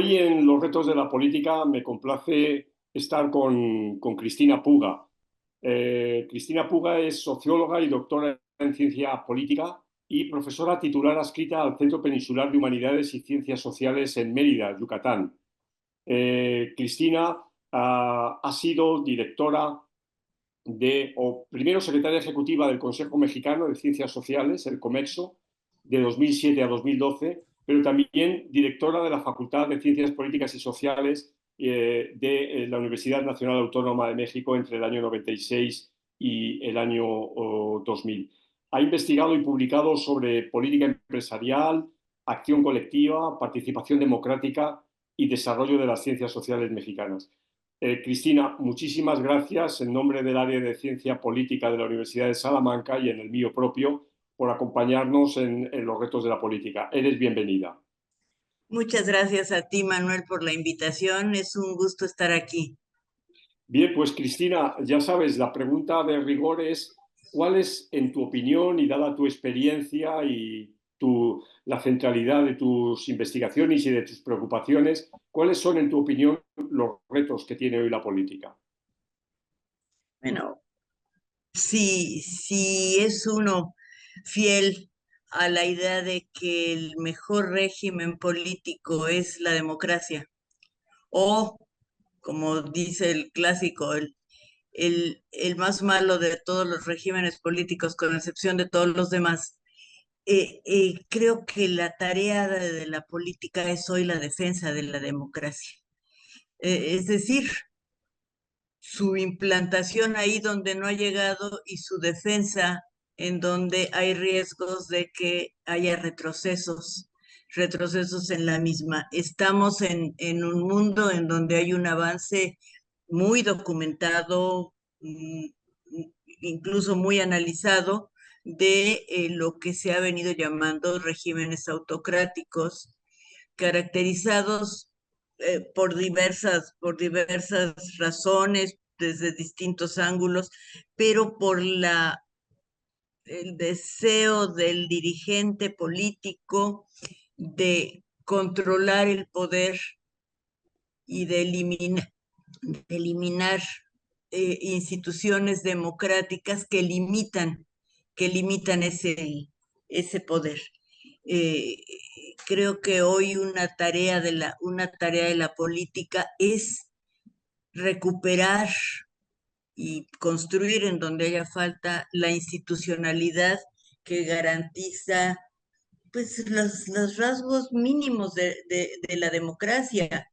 Hoy en Los retos de la política me complace estar con Cristina Puga. Cristina Puga es socióloga y doctora en ciencia política y profesora titular adscrita al Centro Peninsular de Humanidades y Ciencias Sociales en Mérida, Yucatán. Cristina ha sido directora o primero secretaria ejecutiva del Consejo Mexicano de Ciencias Sociales, el COMEXO, de 2007 a 2012, pero también directora de la Facultad de Ciencias Políticas y Sociales de la Universidad Nacional Autónoma de México entre el año 96 y el año 2000. Ha investigado y publicado sobre política empresarial, acción colectiva, participación democrática y desarrollo de las ciencias sociales mexicanas. Cristina, muchísimas gracias en nombre del área de Ciencia Política de la Universidad de Salamanca y en el mío propio por acompañarnos en los retos de la política. Eres bienvenida. Muchas gracias a ti, Manuel, por la invitación. Es un gusto estar aquí. Bien, pues Cristina, ya sabes, la pregunta de rigor es, ¿cuál es, en tu opinión y dada tu experiencia y la centralidad de tus investigaciones y de tus preocupaciones, cuáles son, en tu opinión, los retos que tiene hoy la política? Bueno, si es uno fiel a la idea de que el mejor régimen político es la democracia, o como dice el clásico, el más malo de todos los regímenes políticos, con excepción de todos los demás, creo que la tarea de la política es hoy la defensa de la democracia. Es decir, su implantación ahí donde no ha llegado y su defensa en donde hay riesgos de que haya retrocesos en la misma. Estamos en un mundo en donde hay un avance muy documentado, incluso muy analizado, de lo que se ha venido llamando regímenes autocráticos, caracterizados por diversas razones, desde distintos ángulos, pero por el deseo del dirigente político de controlar el poder y de eliminar instituciones democráticas que limitan ese poder. Eh, Creo que hoy una tarea de la política es recuperar y construir en donde haya falta la institucionalidad que garantiza pues los rasgos mínimos de la democracia,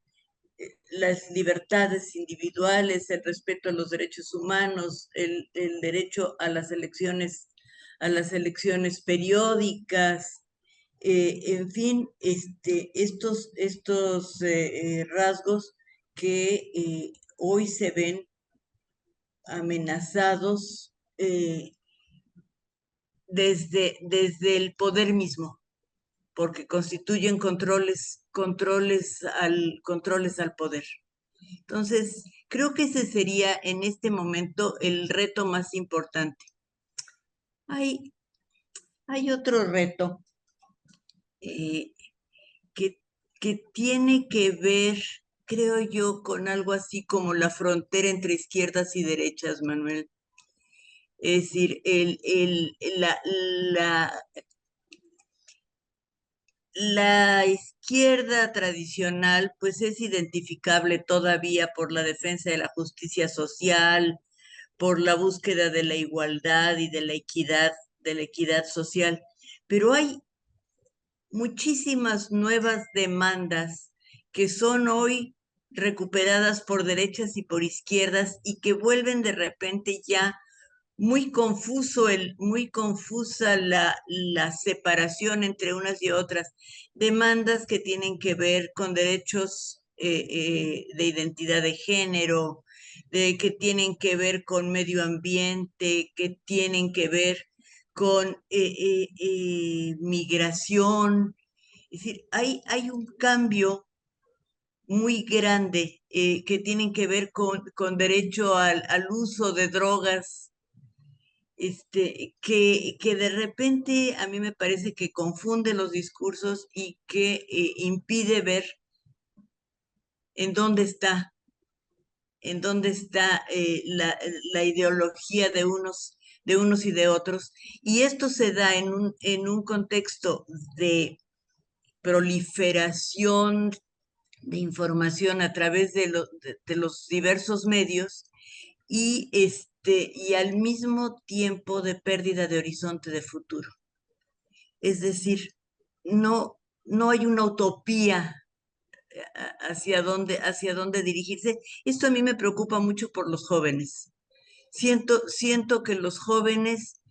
las libertades individuales, el respeto a los derechos humanos, el derecho a las elecciones periódicas, en fin, estos rasgos que hoy se ven amenazados desde el poder mismo, porque constituyen controles al poder. Entonces, creo que ese sería en este momento el reto más importante. Hay, hay otro reto eh, que, que tiene que ver, creo yo, con algo así como la frontera entre izquierdas y derechas, Manuel. Es decir, la, la izquierda tradicional, pues es identificable todavía por la defensa de la justicia social, por la búsqueda de la igualdad y de la equidad social. Pero hay muchísimas nuevas demandas que son hoy recuperadas por derechas y por izquierdas y que vuelven de repente ya muy confusa la separación entre unas y otras. Demandas que tienen que ver con derechos de identidad de género, que tienen que ver con medio ambiente, que tienen que ver con migración. Es decir, hay un cambio muy grande que tienen que ver con derecho al uso de drogas, que de repente a mí me parece que confunde los discursos y que impide ver en dónde está la ideología de unos y de otros. Y esto se da en un contexto de proliferación de información a través de los diversos medios y al mismo tiempo de pérdida de horizonte de futuro. Es decir, no hay una utopía hacia dónde dirigirse. Esto a mí me preocupa mucho por los jóvenes. Siento que los jóvenes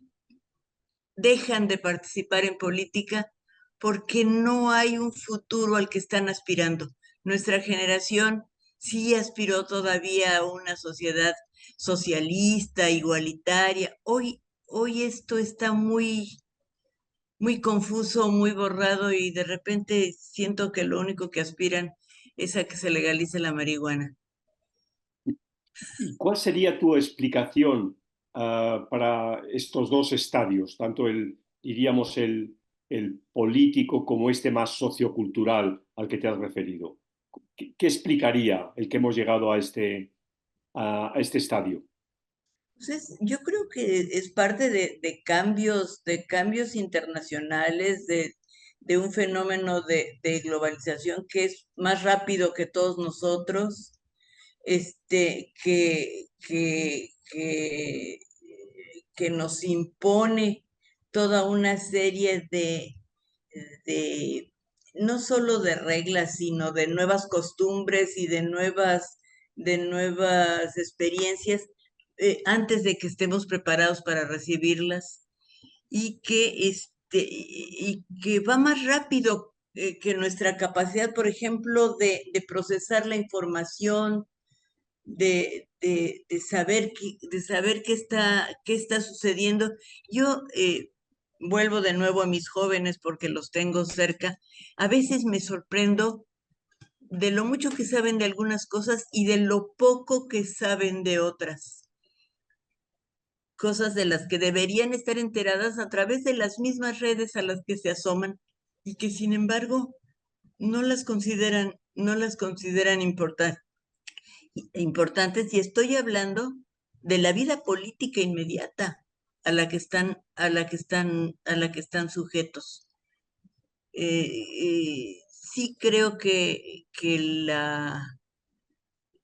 dejan de participar en política porque no hay un futuro al que están aspirando. Nuestra generación sí aspiró todavía a una sociedad socialista, igualitaria. Hoy esto está muy confuso, muy borrado y de repente siento que lo único que aspiran es a que se legalice la marihuana. ¿Y cuál sería tu explicación para estos dos estadios, tanto diríamos, el político como este más sociocultural al que te has referido? ¿Qué explicaría el que hemos llegado a este estadio? Entonces, yo creo que es parte de cambios internacionales, de un fenómeno de globalización que es más rápido que todos nosotros, que nos impone toda una serie de, no solo de reglas, sino de nuevas costumbres y de nuevas experiencias antes de que estemos preparados para recibirlas y que va más rápido que nuestra capacidad, por ejemplo, de procesar la información, de saber qué está sucediendo. Yo vuelvo de nuevo a mis jóvenes porque los tengo cerca. A veces me sorprendo de lo mucho que saben de algunas cosas y de lo poco que saben de otras. Cosas de las que deberían estar enteradas a través de las mismas redes a las que se asoman y que sin embargo no las consideran importantes y estoy hablando de la vida política inmediata a la que están sujetos. Sí creo que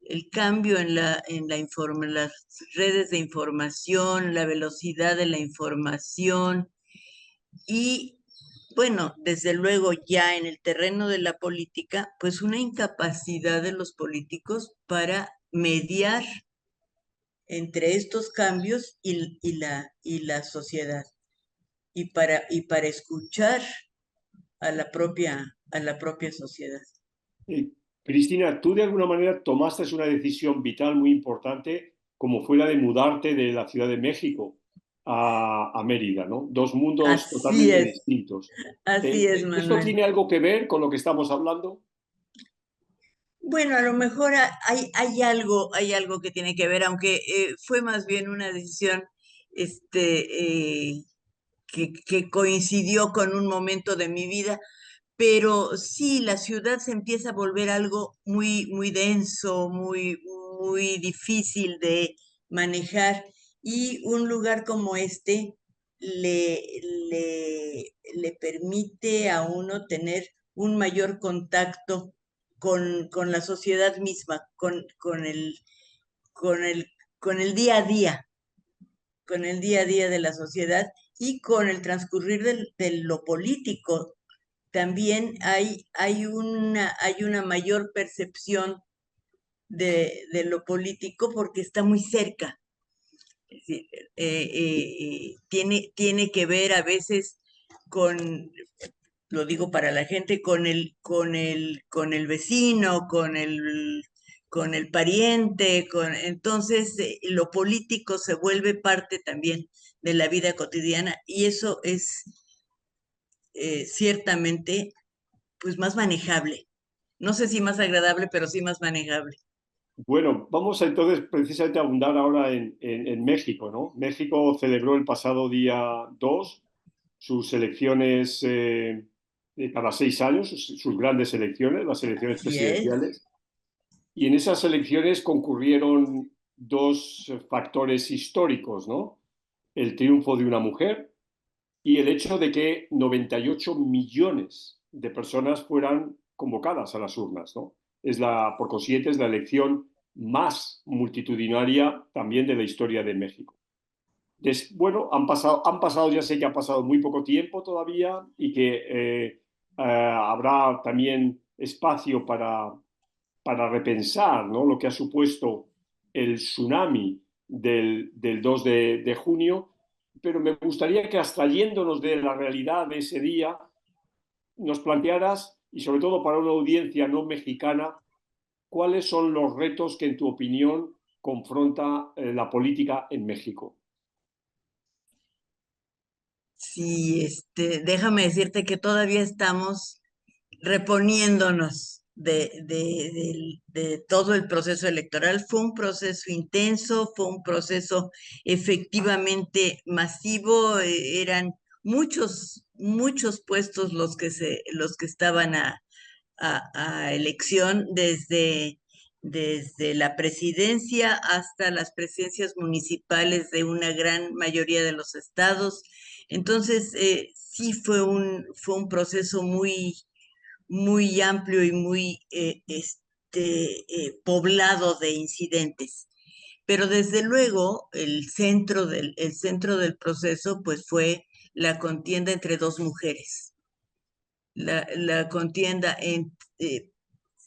el cambio en las redes de información, la velocidad de la información y, bueno, desde luego ya en el terreno de la política, pues una incapacidad de los políticos para mediar entre estos cambios y la sociedad y para escuchar a la propia sociedad. Eh, Cristina, tú de alguna manera tomaste una decisión vital muy importante, como fue la de mudarte de la Ciudad de México a Mérida, ¿no? Dos mundos Así totalmente es, distintos. así es, ¿Esto Manuel. tiene algo que ver con lo que estamos hablando? Bueno, a lo mejor hay algo que tiene que ver, aunque fue más bien una decisión que coincidió con un momento de mi vida. Pero sí, la ciudad se empieza a volver algo muy denso, muy difícil de manejar y un lugar como este le, le permite a uno tener un mayor contacto con la sociedad misma, con el, con el día a día, con el día a día de la sociedad y con el transcurrir de lo político también hay una mayor percepción de lo político porque está muy cerca. Es decir, tiene que ver a veces con, lo digo para la gente, con el vecino, con el pariente, entonces lo político se vuelve parte también de la vida cotidiana y eso es ciertamente pues más manejable. No sé si más agradable, pero sí más manejable. Bueno, vamos a entonces precisamente a abundar ahora en México, ¿no? México celebró el pasado día 2 sus elecciones cada 6 años, sus grandes elecciones, las elecciones Así es. presidenciales. Y en esas elecciones concurrieron dos factores históricos, ¿no? El triunfo de una mujer y el hecho de que 98 millones de personas fueran convocadas a las urnas, ¿no? Por consiguiente, es la elección más multitudinaria también de la historia de México. Bueno, han pasado, ya sé que ha pasado muy poco tiempo todavía y que habrá también espacio para repensar, ¿no?, lo que ha supuesto el tsunami del 2 de junio, pero me gustaría que abstrayéndonos de la realidad de ese día, nos plantearas, y sobre todo para una audiencia no mexicana, cuáles son los retos que en tu opinión confronta la política en México. Sí, déjame decirte que todavía estamos reponiéndonos de todo el proceso electoral. Fue un proceso intenso, fue un proceso efectivamente masivo, eran muchos puestos los que estaban a elección desde la presidencia hasta las presidencias municipales de una gran mayoría de los estados. Entonces, sí fue un proceso muy amplio y muy poblado de incidentes. Pero desde luego, el centro del proceso pues fue la contienda entre dos mujeres. La contienda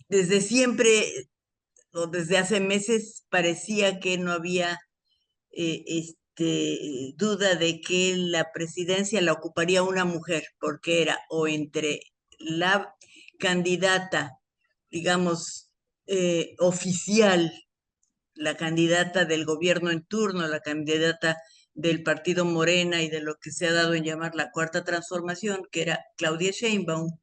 desde siempre o desde hace meses parecía que no había duda de que la presidencia la ocuparía una mujer, porque era o entre la candidata, digamos, oficial, la candidata del gobierno en turno, la candidata del partido Morena y de lo que se ha dado en llamar la Cuarta Transformación, que era Claudia Sheinbaum,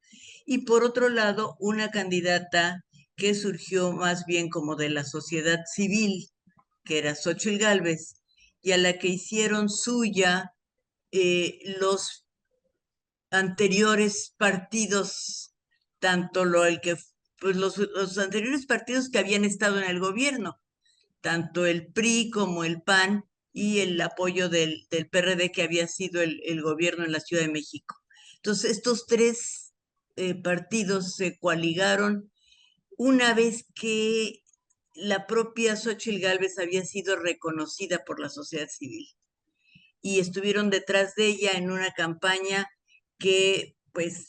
y por otro lado, una candidata que surgió más bien como de la sociedad civil, que era Xóchitl Gálvez, y a la que hicieron suya los anteriores partidos, tanto pues los anteriores partidos que habían estado en el gobierno, tanto el PRI como el PAN y el apoyo del PRD que había sido el gobierno en la Ciudad de México. Entonces, estos tres partidos se coaligaron una vez que la propia Xóchitl Gálvez había sido reconocida por la sociedad civil y estuvieron detrás de ella en una campaña que pues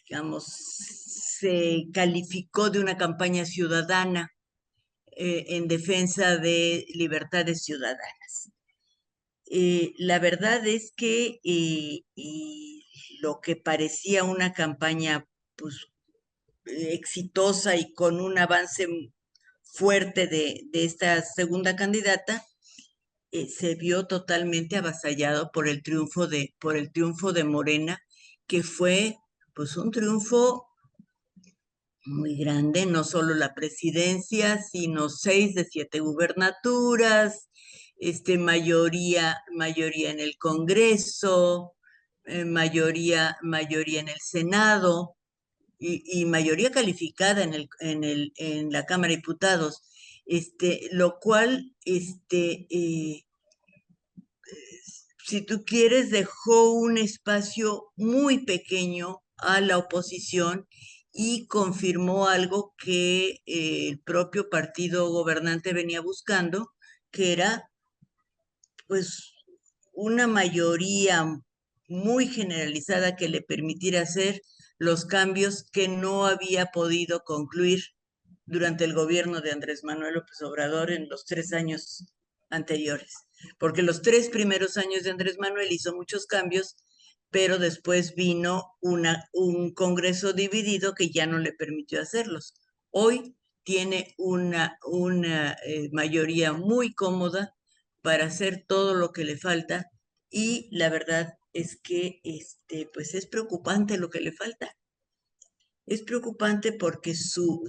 digamos, se calificó de una campaña ciudadana en defensa de libertades ciudadanas. La verdad es que lo que parecía una campaña pues, exitosa y con un avance fuerte de esta segunda candidata, se vio totalmente avasallado por el triunfo de Morena, que fue pues un triunfo muy grande, no solo la presidencia, sino 6 de 7 gubernaturas, mayoría en el Congreso, mayoría en el Senado y mayoría calificada en la Cámara de Diputados, lo cual, si tú quieres, dejó un espacio muy pequeño a la oposición y confirmó algo que el propio partido gobernante venía buscando, que era pues una mayoría muy generalizada que le permitiera hacer los cambios que no había podido concluir durante el gobierno de Andrés Manuel López Obrador en los 3 años anteriores. Porque los 3 primeros años de Andrés Manuel hizo muchos cambios, pero después vino un Congreso dividido que ya no le permitió hacerlos. Hoy tiene una mayoría muy cómoda para hacer todo lo que le falta y la verdad es que pues es preocupante lo que le falta. Es preocupante porque su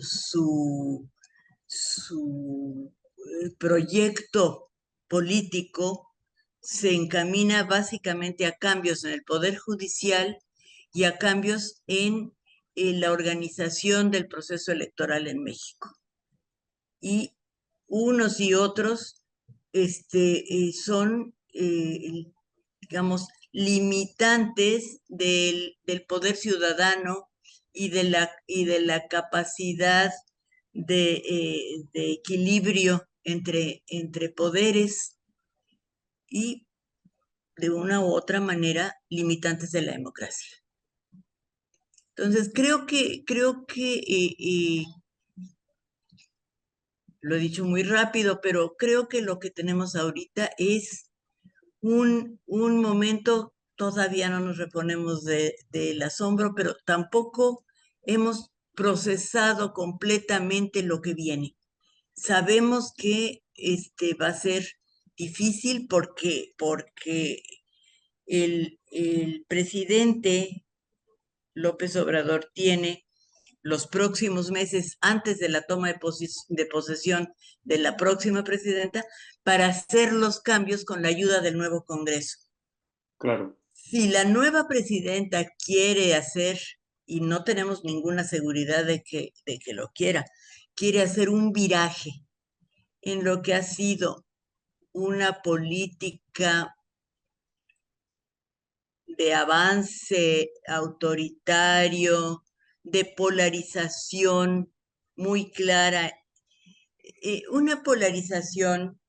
proyecto político se encamina básicamente a cambios en el Poder Judicial y a cambios en la organización del proceso electoral en México. Y unos y otros son, digamos, limitantes del poder ciudadano y de la capacidad de equilibrio entre poderes y, de una u otra manera, limitantes de la democracia. Entonces, creo que lo he dicho muy rápido, pero creo que lo que tenemos ahorita es un momento, todavía no nos reponemos del asombro, pero tampoco hemos procesado completamente lo que viene. Sabemos que va a ser difícil porque el presidente López Obrador tiene los próximos meses antes de la toma de posesión de la próxima presidenta para hacer los cambios con la ayuda del nuevo Congreso. Claro. Si la nueva presidenta quiere hacer, y no tenemos ninguna seguridad de que lo quiere hacer un viraje en lo que ha sido una política de avance autoritario, de polarización muy clara, una polarización,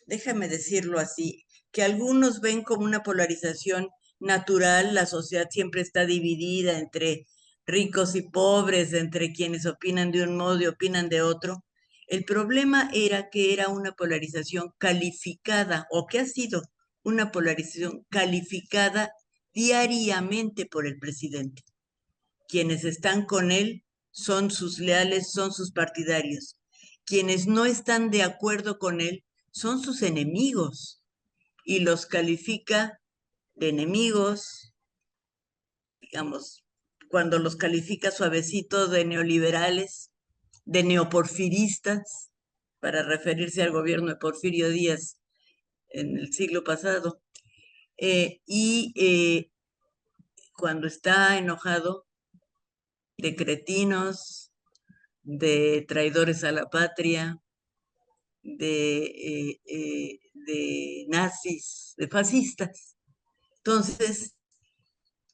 déjame decirlo así, que algunos ven como una polarización natural. La sociedad siempre está dividida entre ricos y pobres, entre quienes opinan de un modo y opinan de otro. El problema era que era una polarización calificada, o que ha sido una polarización calificada diariamente por el presidente. Quienes están con él son sus leales, son sus partidarios. Quienes no están de acuerdo con él son sus enemigos y los califica de enemigos, digamos, cuando los califica suavecito de neoliberales, de neoporfiristas, para referirse al gobierno de Porfirio Díaz en el siglo pasado. Cuando está enojado, de cretinos, de traidores a la patria, de nazis, de fascistas. Entonces,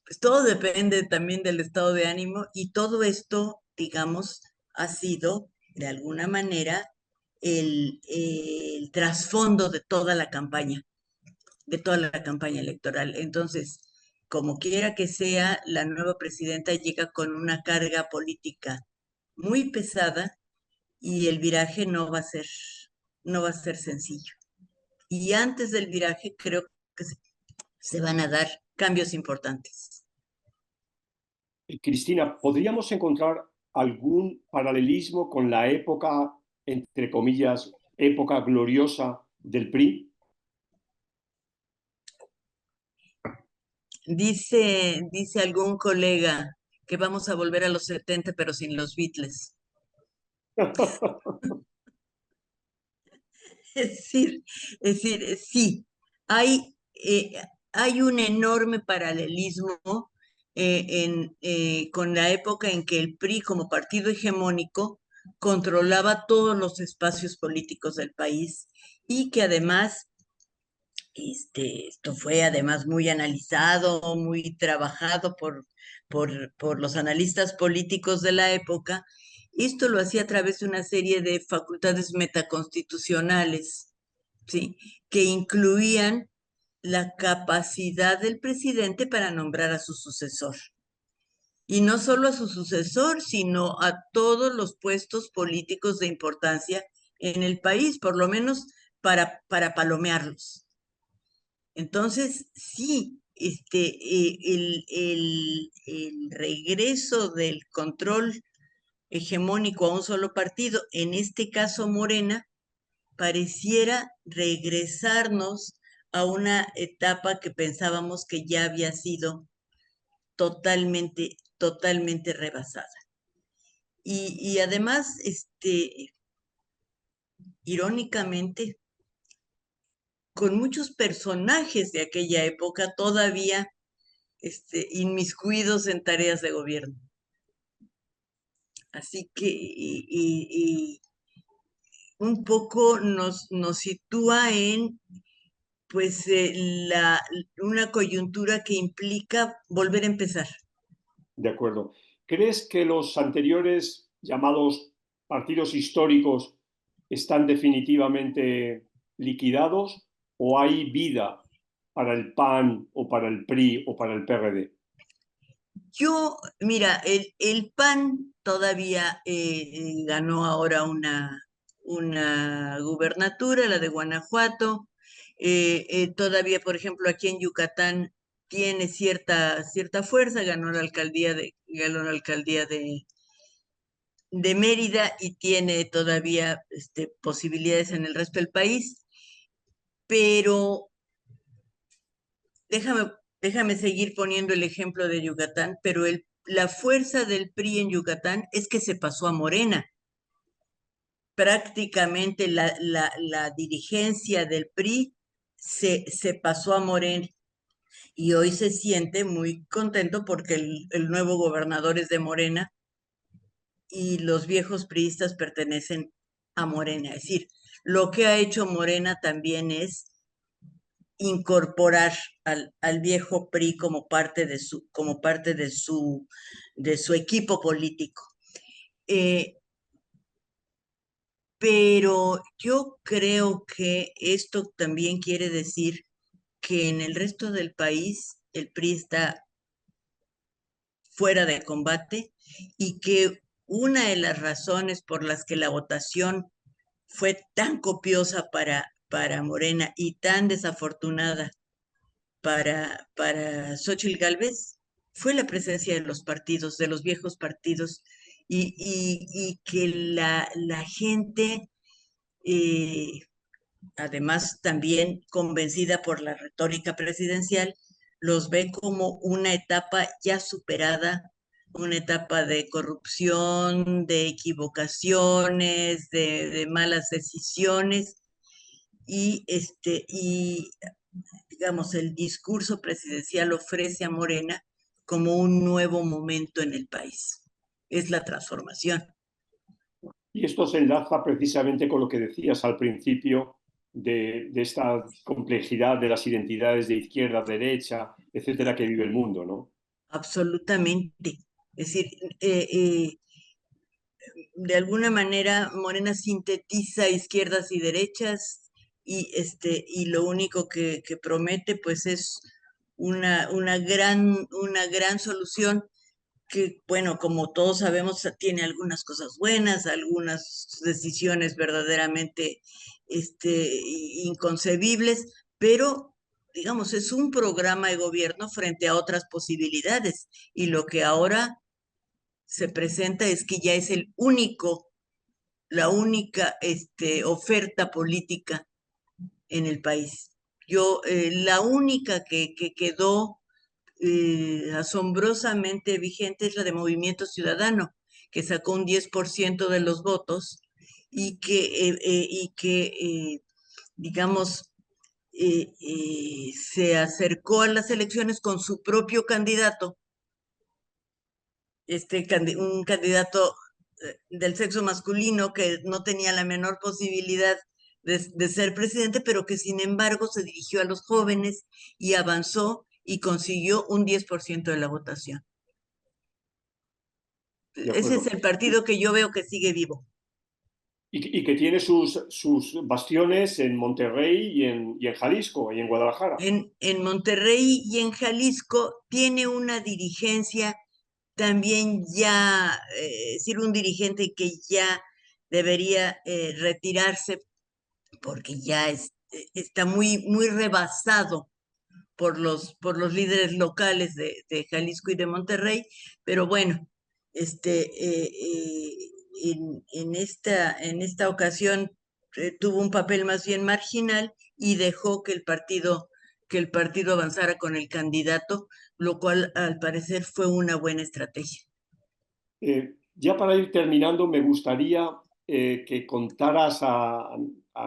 pues todo depende también del estado de ánimo, y todo esto, digamos, ha sido de alguna manera el trasfondo de toda la campaña electoral. Entonces, como quiera que sea, la nueva presidenta llega con una carga política muy pesada, y el viraje no va a ser sencillo. Y antes del viraje creo que se van a dar cambios importantes. Cristina, ¿podríamos encontrar algún paralelismo con la época, entre comillas, época gloriosa del PRI? Dice algún colega que vamos a volver a los 70 pero sin los Beatles. Sí, hay, hay un enorme paralelismo con la época en que el PRI, como partido hegemónico, controlaba todos los espacios políticos del país, y que además, esto fue además muy analizado, muy trabajado por los analistas políticos de la época. Esto lo hacía a través de una serie de facultades metaconstitucionales, ¿sí?, que incluían la capacidad del presidente para nombrar a su sucesor. Y no solo a su sucesor, sino a todos los puestos políticos de importancia en el país, por lo menos para palomearlos. Entonces, sí, el regreso del control hegemónico a un solo partido, en este caso Morena, pareciera regresarnos a una etapa que pensábamos que ya había sido totalmente rebasada. Y además, irónicamente, con muchos personajes de aquella época todavía inmiscuidos en tareas de gobierno. Así que un poco nos sitúa en pues una coyuntura que implica volver a empezar. De acuerdo. ¿Crees que los anteriores llamados partidos históricos están definitivamente liquidados o hay vida para el PAN o para el PRI o para el PRD? Mira, el PAN todavía ganó ahora una gubernatura, la de Guanajuato. Todavía, por ejemplo, aquí en Yucatán tiene cierta fuerza, ganó la alcaldía de Mérida y tiene todavía posibilidades en el resto del país. Pero déjame, déjame seguir poniendo el ejemplo de Yucatán, pero la fuerza del PRI en Yucatán es que se pasó a Morena. Prácticamente la dirigencia del PRI se pasó a Morena y hoy se siente muy contento porque el nuevo gobernador es de Morena y los viejos priistas pertenecen a Morena. Es decir, lo que ha hecho Morena también es incorporar al viejo PRI como parte de su equipo político. Eh, pero yo creo que esto también quiere decir que en el resto del país el PRI está fuera de combate y que una de las razones por las que la votación fue tan copiosa para Morena y tan desafortunada para Xóchitl Gálvez fue la presencia de los partidos, de los viejos partidos, y que la gente, eh, además también convencida por la retórica presidencial, los ve como una etapa ya superada, una etapa de corrupción, de equivocaciones, de malas decisiones, y digamos, el discurso presidencial ofrece a Morena como un nuevo momento en el país. Es la transformación. Y esto se enlaza precisamente con lo que decías al principio de esta complejidad de las identidades de izquierda, derecha, etcétera, que vive el mundo, ¿no? Absolutamente. Es decir, eh, eh, de alguna manera Morena sintetiza izquierdas y derechas y lo único que promete pues es una gran solución que, bueno, como todos sabemos, tiene algunas cosas buenas, algunas decisiones verdaderamente inconcebibles, pero, digamos, es un programa de gobierno frente a otras posibilidades. Y lo que ahora se presenta es que ya es la única oferta política en el país. La única que quedó asombrosamente vigente es la de Movimiento Ciudadano, que sacó un 10% de los votos y que digamos, se acercó a las elecciones con su propio candidato, un candidato del sexo masculino que no tenía la menor posibilidad de ser presidente, pero que sin embargo se dirigió a los jóvenes y avanzó y consiguió un 10% de la votación. De Ese es acuerdo. el partido que yo veo que sigue vivo. Y que tiene sus bastiones en Monterrey y en Jalisco y en Guadalajara. En Monterrey y en Jalisco tiene una dirigencia también ya, es decir, un dirigente que ya debería retirarse porque ya está muy rebasado por los líderes locales de Jalisco y de Monterrey, pero bueno, en esta ocasión tuvo un papel más bien marginal y dejó que el partido avanzara con el candidato, lo cual al parecer fue una buena estrategia. Ya para ir terminando, me gustaría que contaras a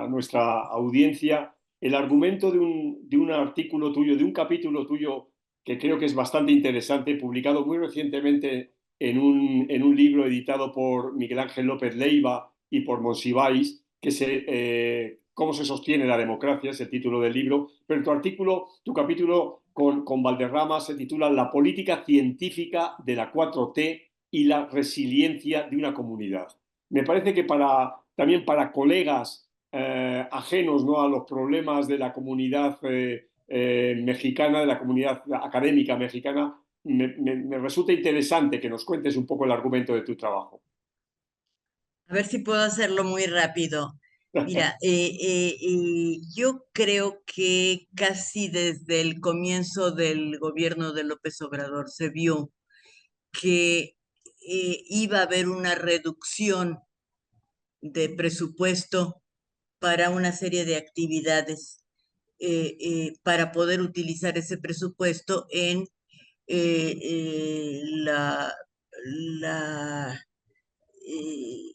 nuestra audiencia el argumento de un artículo tuyo, de un capítulo tuyo que creo que es bastante interesante, publicado muy recientemente en un libro editado por Miguel Ángel López Leiva y por Monsiváis, que cómo se sostiene la democracia, es el título del libro, pero tu capítulo con Valderrama se titula La política científica de la 4T y la resiliencia de una comunidad. Me parece que también para colegas ajenos, ¿no?, a los problemas de la comunidad mexicana, de la comunidad académica mexicana, me resulta interesante que nos cuentes un poco el argumento de tu trabajo. A ver si puedo hacerlo muy rápido. Mira, yo creo que casi desde el comienzo del gobierno de López Obrador se vio que iba a haber una reducción de presupuesto para una serie de actividades, para poder utilizar ese presupuesto en eh, la, la, eh,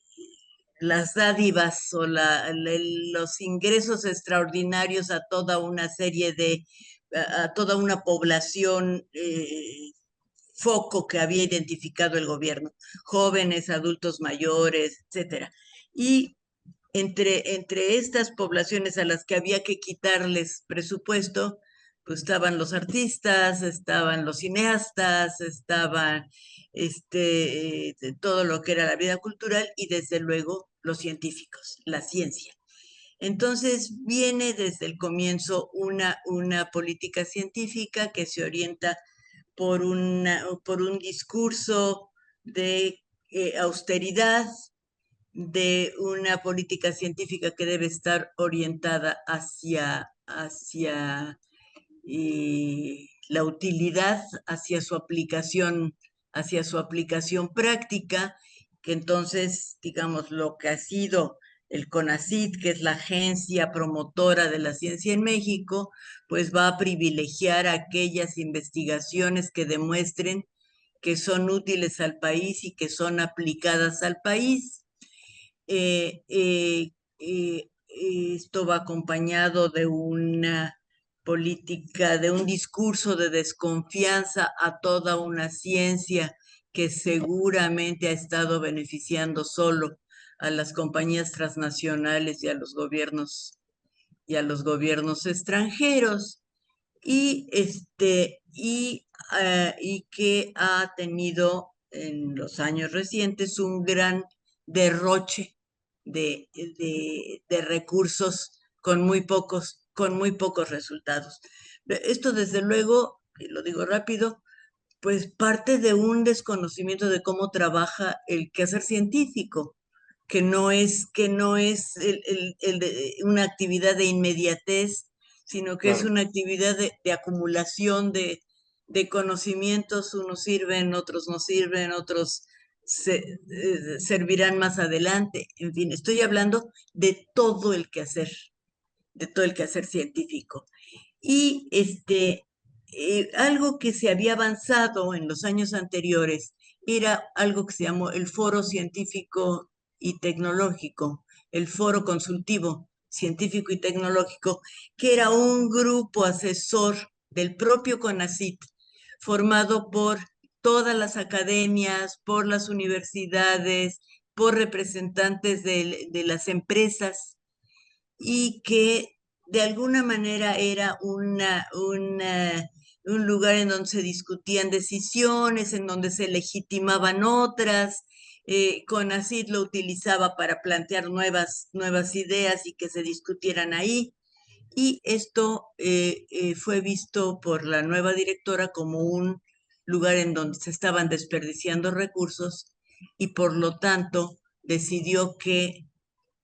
las dádivas o los ingresos extraordinarios a toda una serie a toda una población foco que había identificado el gobierno, jóvenes, adultos mayores, etcétera. Y entre estas poblaciones a las que había que quitarles presupuesto, pues estaban los artistas, estaban los cineastas, estaban todo lo que era la vida cultural y desde luego los científicos, la ciencia. Entonces viene desde el comienzo una política científica que se orienta por un discurso de austeridad, de una política científica que debe estar orientada hacia la utilidad, hacia su aplicación práctica, que entonces, digamos, lo que ha sido el CONACYT, que es la agencia promotora de la ciencia en México, pues va a privilegiar aquellas investigaciones que demuestren que son útiles al país y que son aplicadas al país. Esto va acompañado de una política, de un discurso de desconfianza a toda una ciencia que seguramente ha estado beneficiando solo a las compañías transnacionales y a los gobiernos extranjeros y que ha tenido en los años recientes un gran derroche de recursos con muy pocos resultados. Esto, desde luego, y lo digo rápido, pues parte de un desconocimiento de cómo trabaja el quehacer científico, que no es una actividad de inmediatez, sino que es Claro. una actividad de acumulación de conocimientos, unos sirven, otros no sirven, otros servirán más adelante. En fin, estoy hablando de todo el quehacer científico. Y algo que se había avanzado en los años anteriores era algo que se llamó el Foro Científico y Tecnológico, el Foro Consultivo Científico y Tecnológico, que era un grupo asesor del propio CONACYT, formado por todas las academias, por las universidades, por representantes de las empresas y que de alguna manera era un lugar en donde se discutían decisiones, en donde se legitimaban otras. CONACYT lo utilizaba para plantear nuevas ideas y que se discutieran ahí. Y esto fue visto por la nueva directora como un lugar en donde se estaban desperdiciando recursos y por lo tanto decidió que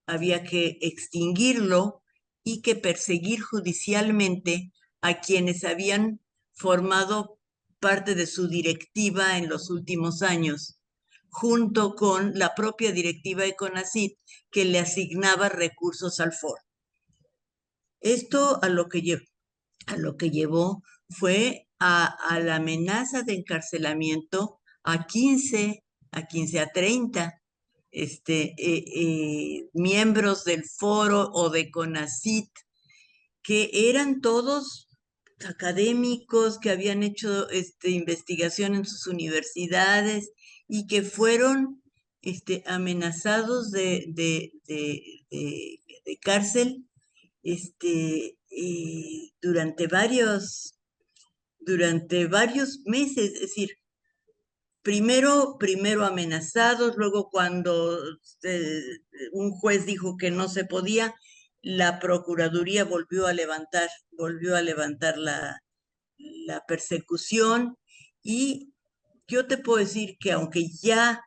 había que extinguirlo y que perseguir judicialmente a quienes habían formado parte de su directiva en los últimos años, junto con la propia directiva de CONACYT que le asignaba recursos al foro. Esto a lo que llevó fue a la amenaza de encarcelamiento a 30 miembros del foro o de CONACYT, que eran todos académicos que habían hecho investigación en sus universidades y que fueron amenazados de cárcel durante varios meses. Es decir, primero amenazados, luego cuando un juez dijo que no se podía, la Procuraduría volvió a levantar la persecución. Y yo te puedo decir que aunque ya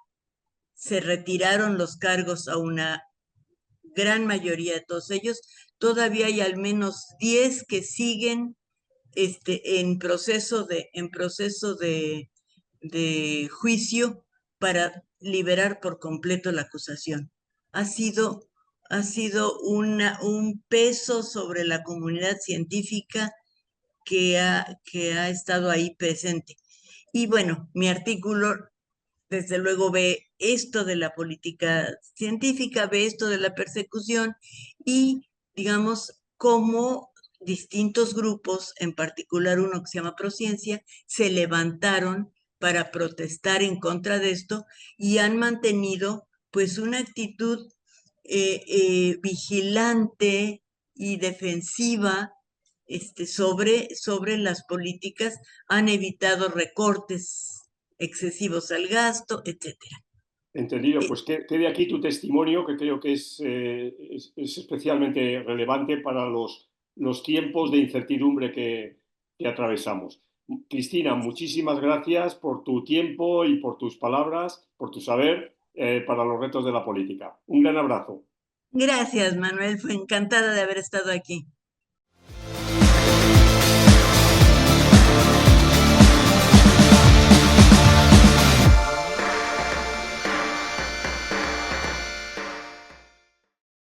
se retiraron los cargos a una gran mayoría de todos ellos, todavía hay al menos 10 que siguen en proceso de juicio para liberar por completo la acusación. Ha sido, ha sido un peso sobre la comunidad científica que ha estado ahí presente. Y bueno, mi artículo desde luego ve esto de la política científica, ve esto de la persecución y, digamos, cómo distintos grupos, en particular uno que se llama Prociencia, se levantaron para protestar en contra de esto y han mantenido pues una actitud vigilante y defensiva sobre las políticas, han evitado recortes excesivos al gasto, etcétera. Entendido, pues quede aquí tu testimonio, que creo que es especialmente relevante para los tiempos de incertidumbre que atravesamos. Cristina, muchísimas gracias por tu tiempo y por tus palabras, por tu saber para los retos de la política. Un gran abrazo. Gracias, Manuel, fue encantada de haber estado aquí.